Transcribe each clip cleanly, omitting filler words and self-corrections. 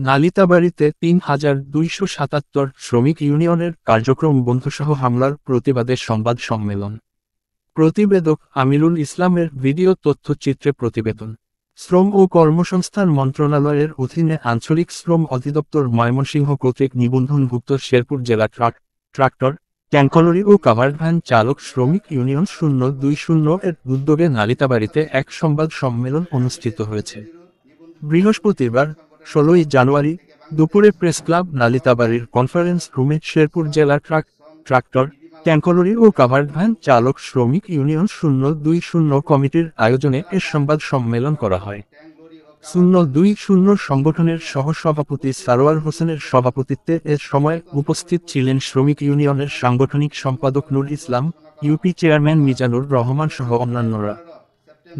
নালিতাবাড়ীতে ৩,২৭৭ শ্রমিক ইউনিয়নের কার্যক্রম বন্ধসহ হামলার প্রতিবাদে সংবাদ সম্মেলন। প্রতিবেদক আমিরুল ইসলামের ভিডিও তথ্যচিত্রে প্রতিবেদন। শ্রম ও কর্মসংস্থান মন্ত্রণালয়ের অধীনে আঞ্চলিক শ্রম অধিদপ্তর ময়মনসিংহ কর্তৃক নিবন্ধনভুক্ত শেরপুর জেলা ট্রাক্টর, ট্যাঙ্কলরি ও কাভার্ড ভ্যান চালক শ্রমিক ইউনিয়ন 020 এর উদ্যোগে নালিতাবাড়ীতে এক সংবাদ সম্মেলন অনুষ্ঠিত হয়েছে। বৃহস্পতিবার ১৬ই জানুয়ারি দুপুরে প্রেস ক্লাব নালিতাবাড়ীর কনফারেন্স রুমে শেরপুর জেলা ট্রাক্টর, ট্যাঙ্কলরি ও কাভার্ড ভ্যান চালক শ্রমিক ইউনিয়ন 020 কমিটির আয়োজনে এ সংবাদ সম্মেলন করা হয়। 020 সংগঠনের সহসভাপতি সারোয়ার হোসেনের সভাপতিত্বে এ সময় উপস্থিত ছিলেন শ্রমিক ইউনিয়নের সাংগঠনিক সম্পাদক নুর ইসলাম, ইউপি চেয়ারম্যান মিজানুর রহমান সহ অন্যান্যরা।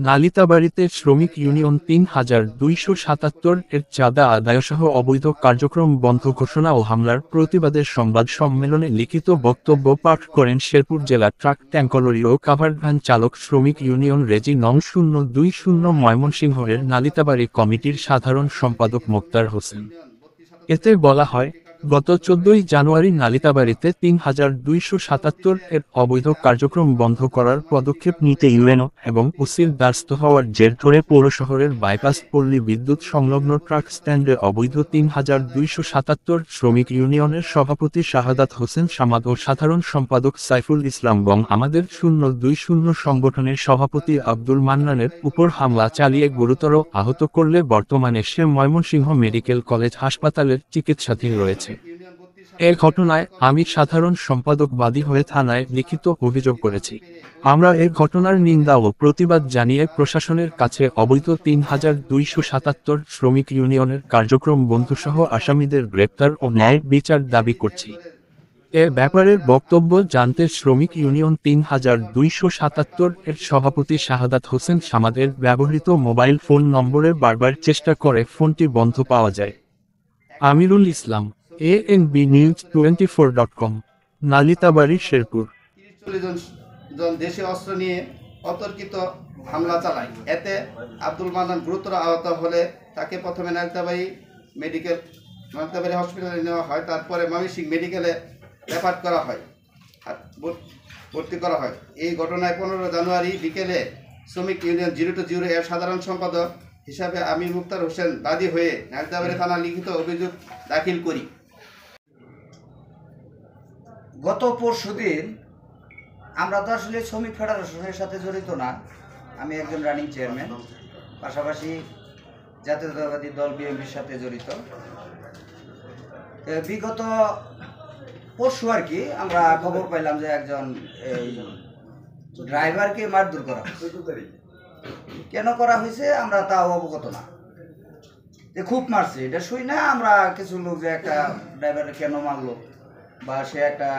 নালিতাবাড়ীতে শ্রমিক ইউনিয়ন ৩,২৭৭ এর চাঁদা আদায়সহ অবৈধ কার্যক্রম বন্ধ ঘোষণা ও হামলার প্রতিবাদের সংবাদ সম্মেলনে লিখিত বক্তব্য পাঠ করেন শেরপুর জেলা ট্রাক, ট্যাঙ্কলরি ও কাভার্ড ভ্যান চালক শ্রমিক ইউনিয়ন রেজি নং 020 ময়মনসিংহের নালিতাবাড়ী কমিটির সাধারণ সম্পাদক মোক্তার হোসেন। এতে বলা হয়, গত ১৪ই জানুয়ারি নালিতাবাড়ীতে ৩,২৭৭ এর অবৈধ কার্যক্রম বন্ধ করার পদক্ষেপ নিতে ইউএনও এবং ওসির দ্বারস্থ হওয়ার জের ধরে পৌর শহরের বাইপাস পল্লী বিদ্যুৎ সংলগ্ন ট্রাক স্ট্যান্ডে অবৈধ ৩,২৭৭ শ্রমিক ইউনিয়নের সভাপতি শাহাদাত হোসেন সামাদ ও সাধারণ সম্পাদক সাইফুল ইসলাম এবং আমাদের 020 সংগঠনের সভাপতি আব্দুল মান্নানের উপর হামলা চালিয়ে গুরুতর আহত করলে বর্তমানে সে ময়মনসিংহ মেডিকেল কলেজ হাসপাতালের চিকিৎসাধীন রয়েছে। এ ঘটনায় আমি সাধারণ সম্পাদক বাদী হয়ে থানায় লিখিত অভিযোগ করেছি। আমরা এ ঘটনার নিন্দা ও প্রতিবাদ জানিয়ে প্রশাসনের কাছে অবৈধ ৩,২৭৭ শ্রমিক ইউনিয়নের কার্যক্রম বন্ধসহ আসামিদের গ্রেপ্তার ও ন্যায় বিচার দাবি করছি। এ ব্যাপারে বক্তব্য জানতে শ্রমিক ইউনিয়ন ৩,২৭৭ এর সভাপতি শাহাদাত হোসেন সামাদের ব্যবহৃত মোবাইল ফোন নম্বরে বারবার চেষ্টা করে ফোনটি বন্ধ পাওয়া যায়। Amirul Islam, ANB news 24.com, Nalitabari, Sherpur. ৩০-৪০ জন দেশীয় অস্ত্র নিয়ে অতর্কিত হামলা চালায়। এতে আব্দুল মান্নান গুরুতর আহত হলে তাকে প্রথমে নালিতাবাড়ী হসপিটালে নেওয়া হয়, তারপরে ময়মনসিংহ মেডিকেলে রেফার করা হয়, ভর্তি করা হয়। এই ঘটনায় 15 জানুয়ারি বিকেলে শ্রমিক ইউনিয়ন 020 এর সাধারণ সম্পাদক হিসাবে আমি মোক্তার হোসেন বাদী হয়ে নালিতাবাড়ী থানা লিখিত অভিযোগ দাখিল করি। গত পরশুদিন আমরা তো আসলে শ্রমিক ফেডারেশনের সাথে জড়িত না, আমি একজন রানিং চেয়ারম্যান, পাশাপাশি জাতীয়তাবাদী দল বিএনপির সাথে জড়িত। বিগত পরশু আর কি আমরা খবর পাইলাম যে একজন এই ড্রাইভারকে মারধর করা হয়েছে। কেন করা হয়েছে আমরা তাও অবগত না, যে খুব মারছে এটা শুই না আমরা কিছু লোক যে একটা ড্রাইভারকে কেন মারলো বা সে একটা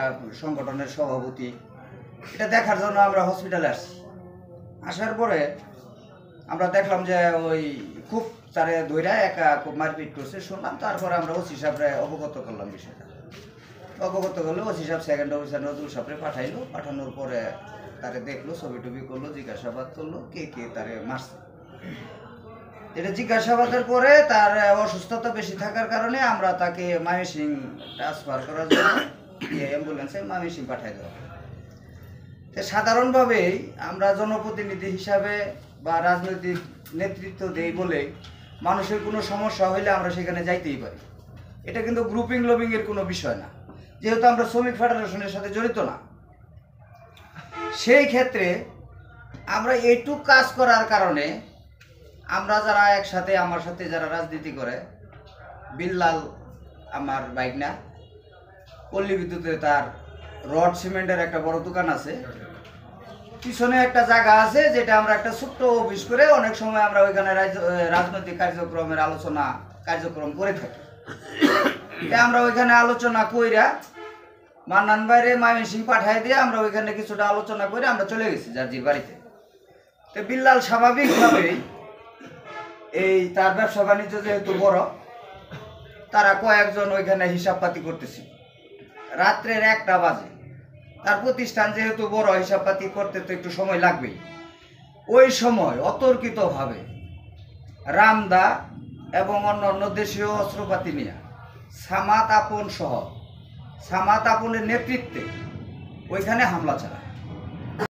সংগঠনের সভাপতি, এটা দেখার জন্য আমরা হসপিটালে আসছি। আসার পরে আমরা দেখলাম যে ওই খুব তারে ধৈরা একা খুব মারপিট করছে শুনলাম। তারপরে আমরা ওসি সাহেবরে অবগত করলাম বিষয়টা। অবগত করলে ওসি সাহেব সেকেন্ড অফিসার নজরুল সাহেবরে পাঠাইলো। পাঠানোর পরে তারে দেখলো, ছবি টবি করলো, জিজ্ঞাসাবাদ করলো কে কে তারে মারছে। এটা জিজ্ঞাসাবাদের পরে তার অসুস্থতা বেশি থাকার কারণে আমরা তাকে ময়মনসিংহ ট্রান্সফার করার জন্য অ্যাম্বুলেন্সে ময়মনসিংহ পাঠাই দেওয়া। সাধারণভাবেই আমরা জনপ্রতিনিধি হিসাবে বা রাজনৈতিক নেতৃত্ব দেই বলে মানুষের কোনো সমস্যা হইলে আমরা সেখানে যাইতেই পারি। এটা কিন্তু গ্রুপিং লবিংয়ের কোনো বিষয় না, যেহেতু আমরা শ্রমিক ফেডারেশনের সাথে জড়িত না। সেই ক্ষেত্রে আমরা এইটুক কাজ করার কারণে আমরা যারা একসাথে আমার সাথে যারা রাজনীতি করে, বিল্লাল আমার বাইকনা, পল্লী বিদ্যুতে তার রড সিমেন্টের একটা বড় দোকান আছে, পিছনে একটা জায়গা আছে যেটা আমরা একটা ছোট্ট অফিস করে অনেক সময় আমরা ওইখানে রাজনৈতিক কার্যক্রম করে থাকি। আমরা ওইখানে আলোচনা কইরা মান্নান বাইরে ময়মনসিংহ পাঠাই দিয়ে আমরা ওইখানে কিছুটা আলোচনা করে আমরা চলে গেছি জার্জির বাড়িতে। তো বিল্লাল স্বাভাবিকভাবেই এই তার ব্যবসা বাণিজ্য যেহেতু বড়, তারা কয়েকজন ওইখানে হিসাবপাতি করতেছি। রাত্রের 1টা বাজে, তার প্রতিষ্ঠান যেহেতু বড়, হিসাবপাতি করতে তো একটু সময় লাগবেই। ওই সময় অতর্কিতভাবে রামদা এবং অন্য অন্য দেশীয় অস্ত্রপাতি নিয়ে সামাত আপন সহ সামাত আপনের নেতৃত্বে ওইখানে হামলা চালায়।